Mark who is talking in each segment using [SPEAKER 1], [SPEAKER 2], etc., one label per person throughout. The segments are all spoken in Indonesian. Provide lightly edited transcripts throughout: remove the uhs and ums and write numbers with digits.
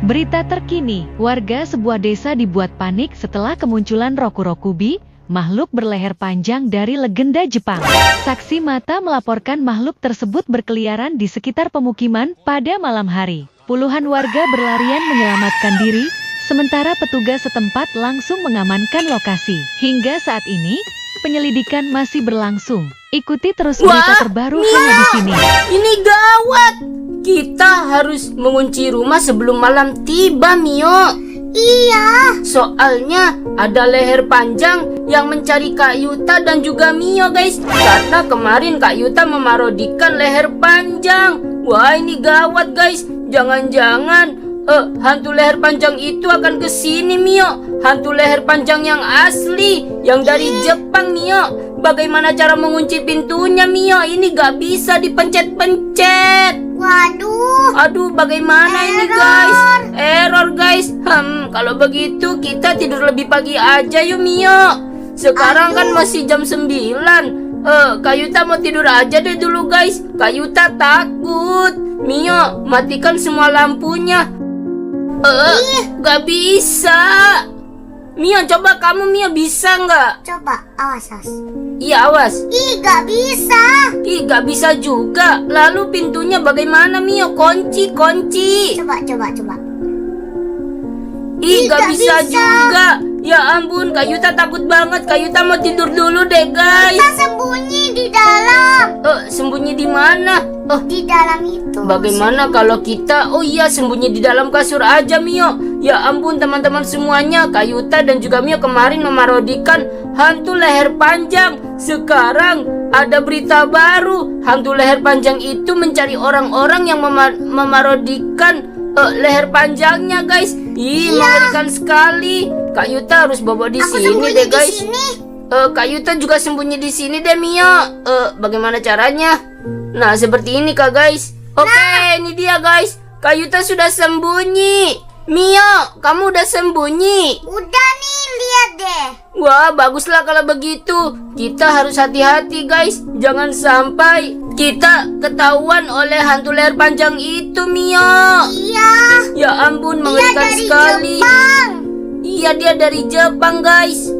[SPEAKER 1] Berita terkini, warga sebuah desa dibuat panik setelah kemunculan Rokurokubi, makhluk berleher panjang dari legenda Jepang. Saksi mata melaporkan makhluk tersebut berkeliaran di sekitar pemukiman pada malam hari. Puluhan warga berlarian menyelamatkan diri, sementara petugas setempat langsung mengamankan lokasi. Hingga saat ini, penyelidikan masih berlangsung. Ikuti terus berita terbaru hanya di sini.
[SPEAKER 2] Ini gawat. Kita harus mengunci rumah sebelum malam tiba, Mio.
[SPEAKER 3] Iya.
[SPEAKER 2] Soalnya ada leher panjang yang mencari Kak Yuta dan juga Mio, guys. Karena kemarin Kak Yuta memarodikan leher panjang. Wah, ini gawat, guys. Jangan-jangan hantu leher panjang itu akan kesini, Mio. Hantu leher panjang yang asli, yang dari Jepang, Mio. Bagaimana cara mengunci pintunya, Mio? Ini gak bisa dipencet-pencet.
[SPEAKER 3] Waduh.
[SPEAKER 2] Aduh, bagaimana ini, guys? Error, guys. Kalau begitu kita tidur lebih pagi aja yuk, Mio. Sekarang kan masih jam 9. Kak Yuta mau tidur aja deh dulu, guys. Kak Yuta takut. Mio, matikan semua lampunya. Gak bisa. Mio, coba kamu, Mio, bisa nggak?
[SPEAKER 3] Coba, awas.
[SPEAKER 2] Iya, awas.
[SPEAKER 3] Ih, gak bisa.
[SPEAKER 2] Ih, gak bisa juga. Lalu pintunya bagaimana, Mio? Kunci.
[SPEAKER 3] Coba.
[SPEAKER 2] Ih, gak bisa juga. Ya ampun, Kak Yuta takut banget. Kak Yuta mau tidur dulu deh, guys.
[SPEAKER 3] Kita sembunyi di dalam.
[SPEAKER 2] Sembunyi di mana?
[SPEAKER 3] Di dalam itu.
[SPEAKER 2] Bagaimana kalau kita sembunyi di dalam kasur aja, Mio? Ya ampun teman-teman semuanya, Kak Yuta dan juga Mio kemarin memarodikan hantu leher panjang. Sekarang ada berita baru. Hantu leher panjang itu mencari orang-orang yang memarodikan leher panjangnya, guys. Mengerikan sekali. Kak Yuta harus bawa di sini deh, guys. Kak Yuta juga sembunyi di sini deh, Mio. Bagaimana caranya? Nah, seperti ini, Kak, guys. Oke, ini dia, guys. Kak Yuta sudah sembunyi. Mio, kamu udah sembunyi?
[SPEAKER 3] Udah nih, lihat deh.
[SPEAKER 2] Wah, baguslah kalau begitu. Kita harus hati-hati, guys. Jangan sampai kita ketahuan oleh hantu leher panjang itu, Mio.
[SPEAKER 3] Iya.
[SPEAKER 2] Ya ampun,
[SPEAKER 3] Dia
[SPEAKER 2] mengerikan
[SPEAKER 3] dari
[SPEAKER 2] sekali.
[SPEAKER 3] Jepang.
[SPEAKER 2] Iya, dia dari Jepang, guys.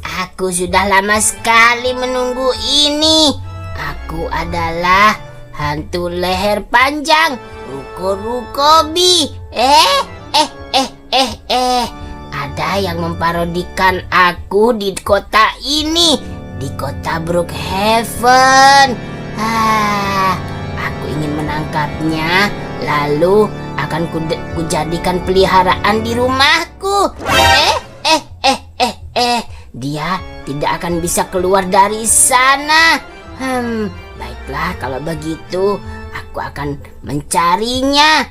[SPEAKER 2] Aku sudah lama sekali menunggu ini. Aku adalah hantu leher panjang Rokurokubi. Ada yang memparodikan aku di kota ini, di kota Brookhaven. Aku ingin menangkapnya, lalu akan kujadikan peliharaan di rumahku. Dia tidak akan bisa keluar dari sana. Baiklah, kalau begitu aku akan mencarinya.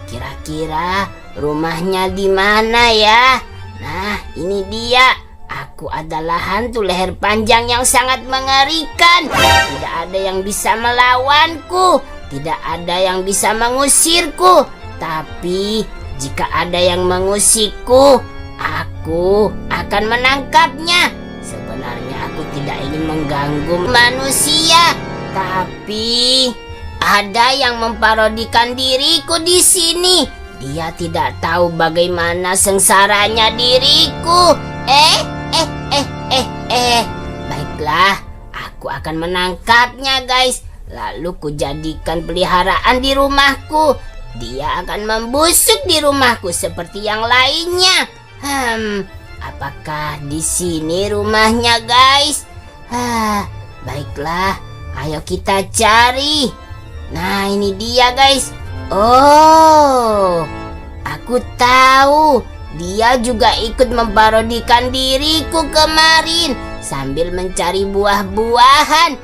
[SPEAKER 2] Kira-kira rumahnya di mana ya? Nah, ini dia. Aku adalah hantu leher panjang yang sangat mengerikan. Tidak ada yang bisa melawanku. Tidak ada yang bisa mengusirku. Tapi jika ada yang mengusikku, aku akan menangkapnya. Sebenarnya aku tidak ingin mengganggu manusia, tapi ada yang memparodikan diriku di sini. Dia tidak tahu bagaimana sengsaranya diriku. Baiklah, aku akan menangkapnya, guys. Lalu kujadikan peliharaan di rumahku. Dia akan membusuk di rumahku seperti yang lainnya. Apakah di sini rumahnya, guys? Baiklah, ayo kita cari. Nah, ini dia, guys. Oh, aku tahu. Dia juga ikut memparodikan diriku kemarin sambil mencari buah-buahan.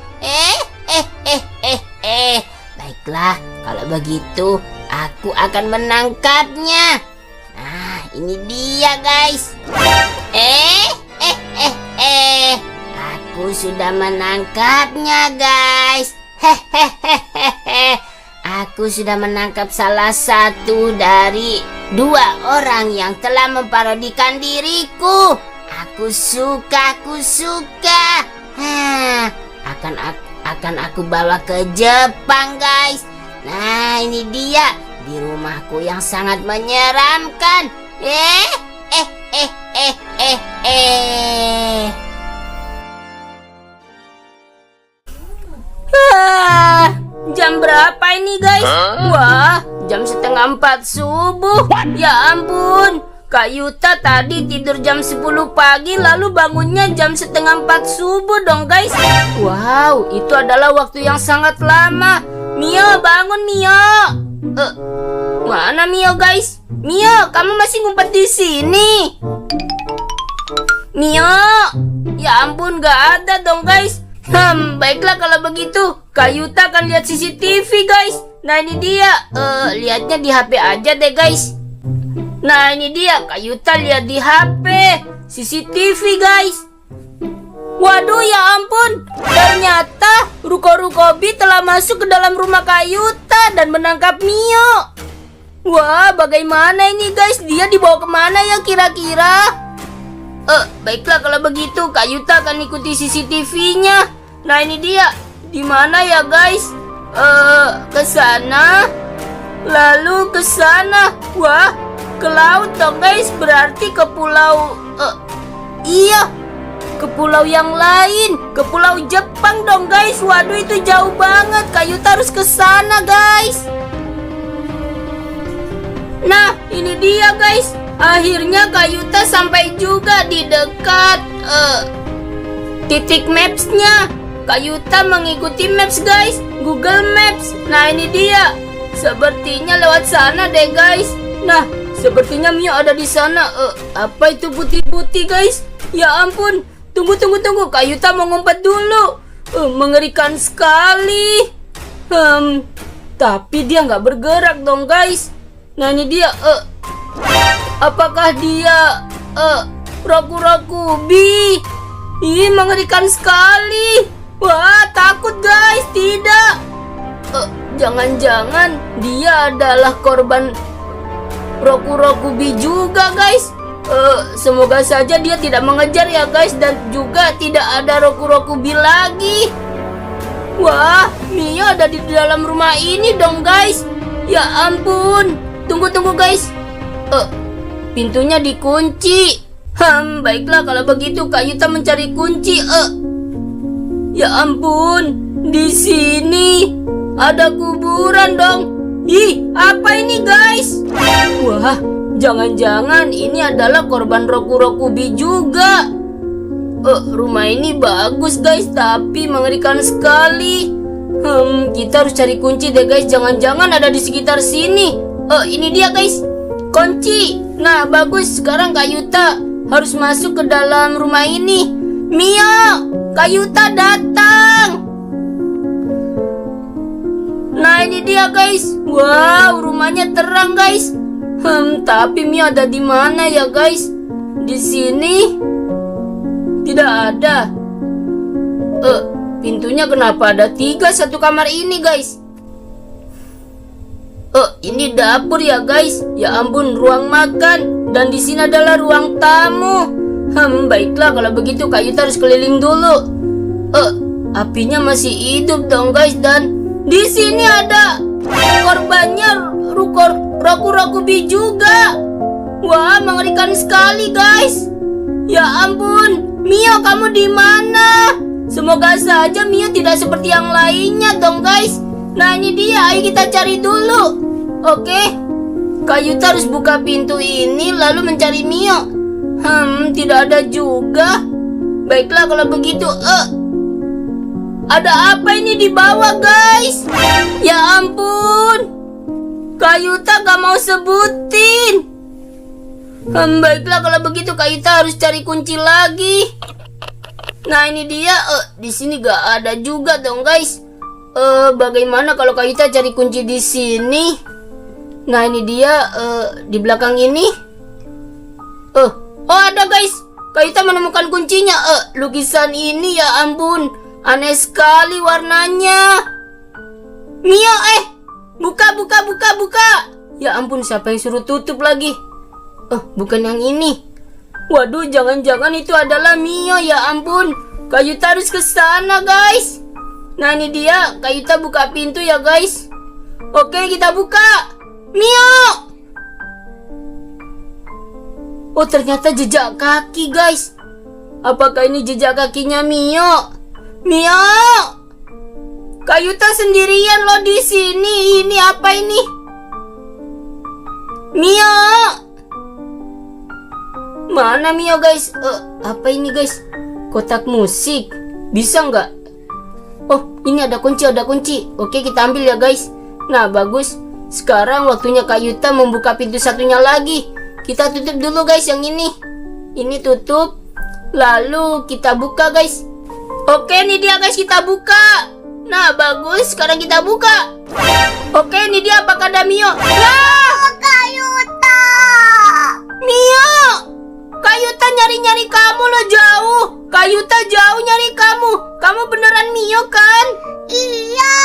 [SPEAKER 2] Baiklah, kalau begitu aku akan menangkapnya. Nah, ini dia, guys. Aku sudah menangkapnya, guys. Aku sudah menangkap salah satu dari 2 orang yang telah memparodikan diriku. Aku suka. Hah, akan aku bawa ke Jepang, guys. Nah, ini dia di rumahku yang sangat menyeramkan. Jam berapa ini, guys? Wah, jam 3:30 subuh. Ya ampun, Kak Yuta tadi tidur jam 10 pagi lalu bangunnya jam 3:30 subuh dong, guys. Wow, itu adalah waktu yang sangat lama. Mio, bangun Mio. Mana Mio, guys? Mio, kamu masih ngumpet di sini? Mio, ya ampun, gak ada dong, guys. Baiklah kalau begitu. Kak Yuta akan lihat CCTV, guys. Nah, ini dia. Lihatnya di HP aja deh, guys. Nah, ini dia. Kak Yuta lihat di HP CCTV, guys. Waduh, ya ampun. Ternyata Ruko-Rukobi telah masuk ke dalam rumah Kak Yuta dan menangkap Mio. Wah, bagaimana ini, guys? Dia dibawa kemana ya kira-kira? Baiklah kalau begitu, Kak Yuta akan ikuti CCTV-nya. Nah, ini dia. Di mana ya, guys? Ke sana. Lalu ke sana. Wah, ke laut dong, guys. Berarti ke pulau iya, ke pulau yang lain. Ke pulau Jepang dong, guys. Waduh, itu jauh banget. Kak Yuta harus ke sana, guys. Nah, ini dia, guys. Akhirnya Kak Yuta sampai juga di dekat titik maps-nya. Kak Yuta mengikuti maps, guys. Google Maps. Nah, ini dia. Sepertinya lewat sana deh, guys. Nah, sepertinya Mio ada di sana. Apa itu putih-putih, guys? Ya ampun. Tunggu. Kak Yuta mau ngumpet dulu. Mengerikan sekali. Tapi dia nggak bergerak dong, guys. Nah, ini dia. Apakah dia Roku-Rokubi? Ih, mengerikan sekali. Wah, takut, guys. Tidak. Jangan-jangan dia adalah korban Roku-Rokubi juga, guys. Semoga saja dia tidak mengejar ya, guys. Dan juga tidak ada Roku-Rokubi lagi. Wah, Mio ada di dalam rumah ini dong, guys. Ya ampun. Tunggu, guys. Pintunya dikunci. Baiklah kalau begitu Kak Yuta mencari kunci. Ya ampun, di sini ada kuburan dong. Ih, apa ini, guys? Wah, jangan-jangan ini adalah korban Roku-Rokubi juga. Rumah ini bagus, guys, tapi mengerikan sekali. Kita harus cari kunci deh, guys. Jangan-jangan ada di sekitar sini. Ini dia, guys. Kunci. Nah, bagus. Sekarang Kak Yuta harus masuk ke dalam rumah ini. Mio, Kak Yuta datang. Nah, ini dia, guys. Wow, rumahnya terang, guys. Tapi Mio ada di mana ya, guys? Di sini tidak ada. Pintunya kenapa ada 3 satu kamar ini, guys? Ini dapur ya, guys. Ya ampun, ruang makan. Dan di sini adalah ruang tamu. Baiklah kalau begitu Kak Yuta harus keliling dulu. Apinya masih hidup dong, guys. Dan di sini ada korbannya Roku-Rokubi juga. Wah, mengerikan sekali, guys. Ya ampun, Mio, kamu di mana? Semoga saja Mio tidak seperti yang lainnya dong, guys. Nah, ini dia. Ayo kita cari dulu. Oke. Kak Yuta harus buka pintu ini lalu mencari Mio. Tidak ada juga. Baiklah kalau begitu. Ada apa ini di bawah, guys? Ya ampun. Kak Yuta gak mau sebutin. Baiklah kalau begitu Kak Yuta harus cari kunci lagi. Nah, ini dia. Di sini gak ada juga dong, guys. Bagaimana kalau Kak Yuta cari kunci di sini? Nah, ini dia. Di belakang ini. Oh, ada, guys. Kak Yuta menemukan kuncinya. Lukisan ini, ya ampun, aneh sekali warnanya. Mio, buka. Ya ampun, siapa yang suruh tutup lagi? Bukan yang ini. Waduh, jangan-jangan itu adalah Mio, ya ampun. Kayuta harus ke sana, guys. Nah, ini dia. Kayuta buka pintu ya, guys. Oke, kita buka. Mio! Oh, ternyata jejak kaki, guys. Apakah ini jejak kakinya Mio? Mio! Kayuta sendirian loh di sini. Ini apa ini? Mio! Mana Mio, guys? Apa ini, guys? Kotak musik. Bisa nggak? Oh, ini ada kunci, ada kunci. Oke, kita ambil ya, guys. Nah, bagus. Sekarang waktunya Kayuta membuka pintu satunya lagi. Kita tutup dulu, guys, yang ini. Ini tutup. Lalu kita buka, guys. Oke, ini dia, guys, kita buka. Nah, bagus. Sekarang kita buka. Oke, ini dia. Apakah ada Mio? Wah!
[SPEAKER 3] Kayuta.
[SPEAKER 2] Mio! Kayuta nyari-nyari kamu loh, jauh. Kayuta jauh nyari kamu. Kamu beneran Mio kan?
[SPEAKER 3] Iya.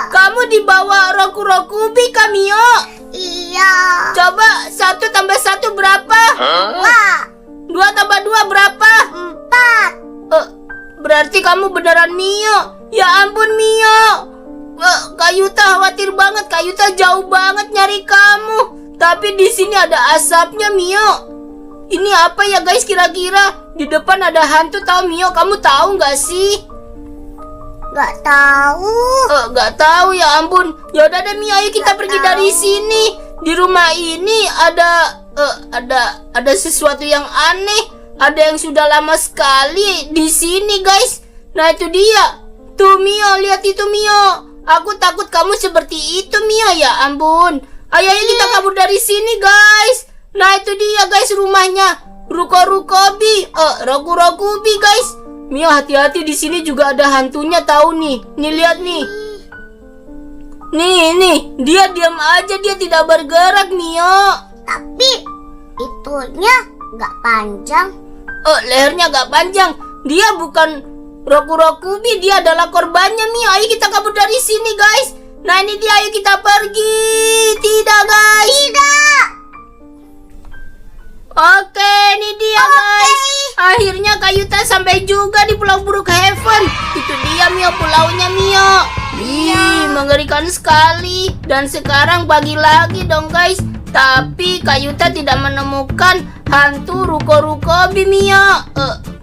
[SPEAKER 2] Kamu dibawa Roku-Rokubi kan, Mio?
[SPEAKER 3] Iya.
[SPEAKER 2] Coba 1 tambah 1 berapa?
[SPEAKER 3] 2.
[SPEAKER 2] 2 tambah 2 berapa?
[SPEAKER 3] 4.
[SPEAKER 2] Berarti kamu beneran Mio. Ya ampun, Mio. Kayuta khawatir banget. Kayuta jauh banget nyari kamu. Tapi di sini ada asapnya, Mio. Ini apa ya, guys, kira-kira? Di depan ada hantu, tahu, Mio? Kamu tahu nggak sih?
[SPEAKER 3] Gak tahu.
[SPEAKER 2] Nggak tahu, ya ampun. Ya udah deh, Mio, ayo kita pergi dari sini. Di rumah ini ada sesuatu yang aneh. Ada yang sudah lama sekali di sini, guys. Nah, itu dia. Tuh, Mio, lihat itu, Mio. Aku takut kamu seperti itu, Mio. Ya ampun. Ayo kita kabur dari sini, guys. Nah, itu dia, guys, rumahnya. Roku-Rokubi, guys. Mio, hati-hati, di sini juga ada hantunya, tahu nih. Nih, lihat nih. Nih, dia diam aja, dia tidak bergerak, Mio.
[SPEAKER 3] Tapi itunya gak panjang.
[SPEAKER 2] Lehernya gak panjang. Dia bukan Roku-Rokubi, dia adalah korbannya, Mio. Ayo kita kabur dari sini, guys. Nah, ini dia, ayo kita pergi. Tidak, guys.
[SPEAKER 3] Tidak.
[SPEAKER 2] Oke, ini dia, guys. Akhirnya Kayuta sampai juga di Pulau Brookhaven. Itu dia, Mio, pulaunya, Mio. Ih, mengerikan sekali. Dan sekarang pagi lagi dong, guys. Tapi Kayuta tidak menemukan hantu Roku-Rokubi, Mio.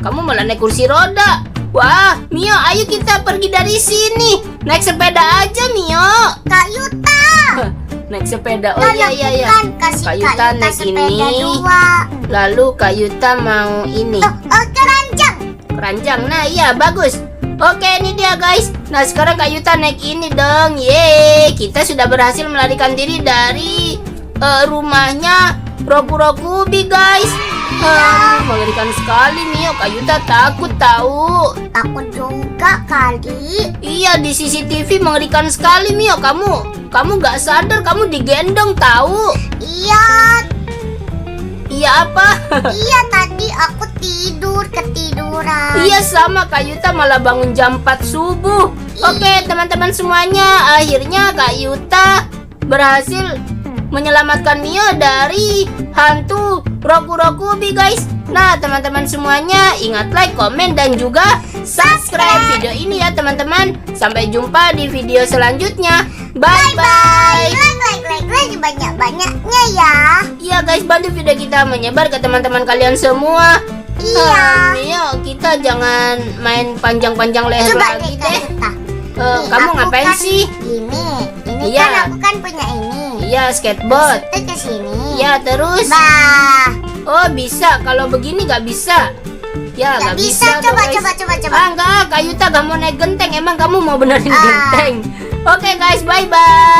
[SPEAKER 2] Kamu malah naik kursi roda. Wah, Mio, ayo kita pergi dari sini. Naik sepeda aja, Mio.
[SPEAKER 3] Kayuta.
[SPEAKER 2] Naik sepeda. Oh iya.
[SPEAKER 3] Kasih
[SPEAKER 2] Kayuta naik
[SPEAKER 3] sepeda
[SPEAKER 2] ini.
[SPEAKER 3] 2.
[SPEAKER 2] Lalu Kayuta mau ini.
[SPEAKER 3] Keranjang.
[SPEAKER 2] Keranjang. Nah, iya, bagus. Oke, ini dia, guys. Nah, sekarang Kayuta naik ini dong. Yeay, kita sudah berhasil melarikan diri dari rumahnya Roku-Rokubi, guys. Mengerikan sekali, Mio. Kayuta takut tahu.
[SPEAKER 3] Takut juga kali.
[SPEAKER 2] Iya, di CCTV mengerikan sekali, Mio. Kamu gak sadar, kamu digendong tahu.
[SPEAKER 3] Iya.
[SPEAKER 2] Iya apa?
[SPEAKER 3] Iya, tadi aku ketiduran.
[SPEAKER 2] Iya, sama. Kayuta malah bangun jam 4 subuh. Oke, teman-teman semuanya, akhirnya Kayuta berhasil menyelamatkan Mio dari hantu Roku-Rokubi, guys. Nah, teman-teman semuanya, ingat like, komen, dan juga subscribe video ini ya, teman-teman. Sampai jumpa di video selanjutnya. Bye-bye.
[SPEAKER 3] Like banyak-banyaknya ya.
[SPEAKER 2] Iya, guys, bantu video kita menyebar ke teman-teman kalian semua.
[SPEAKER 3] Iya.
[SPEAKER 2] Mio, kita jangan main panjang-panjang leher
[SPEAKER 3] Coba
[SPEAKER 2] lagi
[SPEAKER 3] kita.
[SPEAKER 2] deh.
[SPEAKER 3] Nih,
[SPEAKER 2] Kamu
[SPEAKER 3] aku
[SPEAKER 2] ngapain
[SPEAKER 3] kan
[SPEAKER 2] sih?
[SPEAKER 3] Ini
[SPEAKER 2] Iya.
[SPEAKER 3] kan aku kan punya ini.
[SPEAKER 2] Iya, skateboard.
[SPEAKER 3] Itu ke sini.
[SPEAKER 2] Iya, terus.
[SPEAKER 3] Bah.
[SPEAKER 2] Oh, bisa. Kalau begini nggak bisa. Ya,
[SPEAKER 3] Gak
[SPEAKER 2] nggak
[SPEAKER 3] bisa.
[SPEAKER 2] bisa.
[SPEAKER 3] Coba.
[SPEAKER 2] Ah, enggak. Kayuta nggak mau naik genteng. Emang kamu mau benerin
[SPEAKER 3] Ah.
[SPEAKER 2] genteng? Oke, guys. Bye-bye.